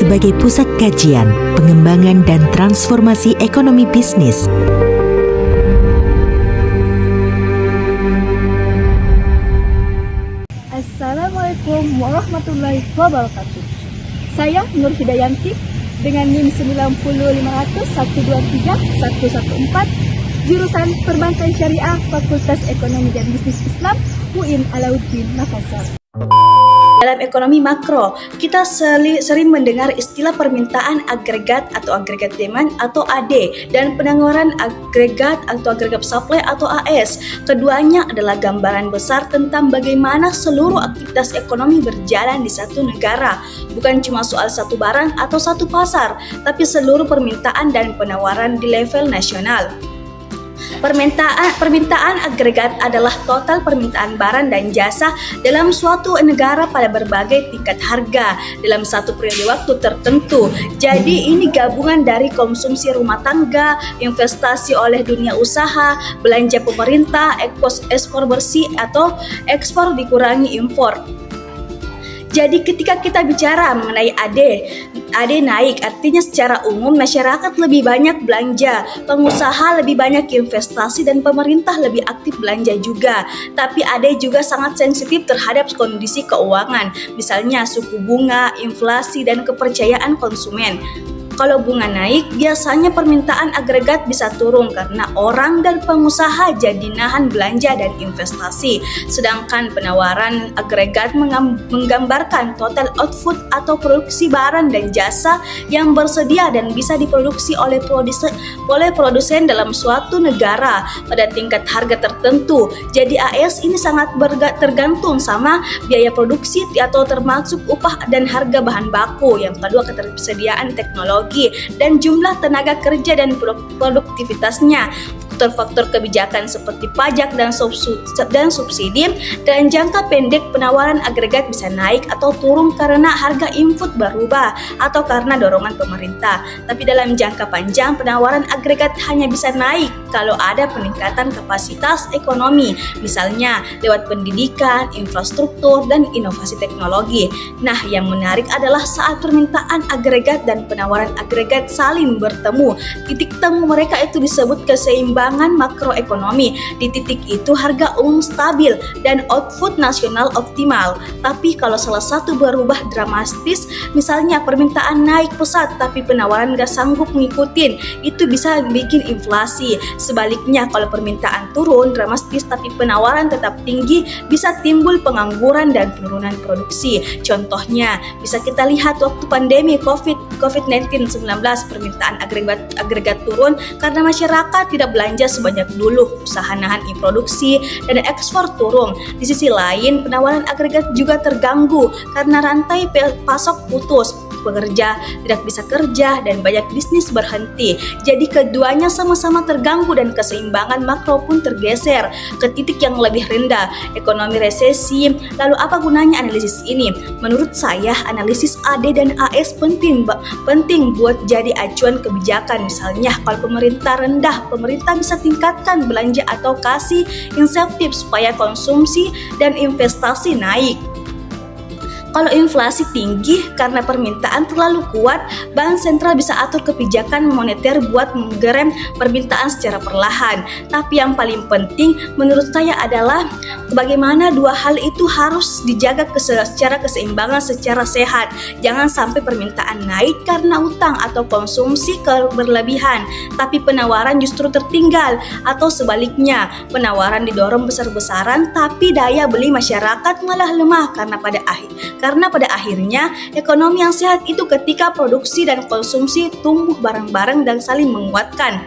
sebagai pusat kajian, pengembangan dan transformasi ekonomi bisnis. Assalamualaikum warahmatullahi wabarakatuh. Saya Nur Hidayanti dengan NIM 90501231114, jurusan Perbankan Syariah, Fakultas Ekonomi dan Bisnis Islam, UIN Alauddin Makassar. Dalam ekonomi makro, kita sering mendengar istilah permintaan agregat atau agregat demand atau AD dan penawaran agregat atau agregat supply atau AS. Keduanya adalah gambaran besar tentang bagaimana seluruh aktivitas ekonomi berjalan di satu negara. Bukan cuma soal satu barang atau satu pasar, tapi seluruh permintaan dan penawaran di level nasional. Permintaan agregat adalah total permintaan barang dan jasa dalam suatu negara pada berbagai tingkat harga dalam satu periode waktu tertentu. Jadi ini gabungan dari konsumsi rumah tangga, investasi oleh dunia usaha, belanja pemerintah, ekspor bersih atau ekspor dikurangi impor. Jadi ketika kita bicara mengenai AD naik, artinya secara umum masyarakat lebih banyak belanja, pengusaha lebih banyak investasi dan pemerintah lebih aktif belanja juga. Tapi AD juga sangat sensitif terhadap kondisi keuangan, misalnya suku bunga, inflasi dan kepercayaan konsumen. Kalau bunga naik, biasanya permintaan agregat bisa turun karena orang dan pengusaha jadi nahan belanja dan investasi. Sedangkan penawaran agregat menggambarkan total output atau produksi barang dan jasa yang bersedia dan bisa diproduksi oleh produsen dalam suatu negara pada tingkat harga tertentu. Jadi AS ini sangat tergantung sama biaya produksi atau termasuk upah dan harga bahan baku. Yang kedua, ketersediaan teknologi dan jumlah tenaga kerja dan produktivitasnya. Faktor-faktor kebijakan seperti pajak dan subsidi dan jangka pendek penawaran agregat bisa naik atau turun karena harga input berubah atau karena dorongan pemerintah. Tapi dalam jangka panjang penawaran agregat hanya bisa naik kalau ada peningkatan kapasitas ekonomi, misalnya lewat pendidikan, infrastruktur, dan inovasi teknologi. Nah, yang menarik adalah saat permintaan agregat dan penawaran agregat saling bertemu. Titik temu mereka itu disebut keseimbangan makroekonomi. Di titik itu harga umum stabil dan output nasional optimal. Tapi kalau salah satu berubah dramatis, misalnya permintaan naik pesat tapi penawaran gak sanggup ngikutin, itu bisa bikin inflasi. Sebaliknya kalau permintaan turun dramatis tapi penawaran tetap tinggi, bisa timbul pengangguran dan penurunan produksi. Contohnya bisa kita lihat waktu pandemi COVID-19, permintaan agregat turun karena masyarakat tidak belanja sebanyak dulu, usaha nahan produksi dan ekspor turun. Di sisi lain, penawaran agregat juga terganggu karena rantai pasok putus, pekerja tidak bisa kerja dan banyak bisnis berhenti. Jadi keduanya sama-sama terganggu dan keseimbangan makro pun tergeser ke titik yang lebih rendah, ekonomi resesi. Lalu apa gunanya analisis ini? Menurut saya analisis AD dan AS penting buat jadi acuan kebijakan. Misalnya kalau pemerintah rendah, pemerintah bisa tingkatkan belanja atau kasih insentif supaya konsumsi dan investasi naik. Kalau inflasi tinggi karena permintaan terlalu kuat, bank sentral bisa atur kebijakan moneter buat menggerem permintaan secara perlahan. Tapi yang paling penting menurut saya adalah bagaimana dua hal itu harus dijaga secara keseimbangan, secara sehat. Jangan sampai permintaan naik karena utang atau konsumsi berlebihan, tapi penawaran justru tertinggal, atau sebaliknya, penawaran didorong besar-besaran tapi daya beli masyarakat malah lemah karena pada akhirnya ekonomi yang sehat itu ketika produksi dan konsumsi tumbuh bareng-bareng dan saling menguatkan.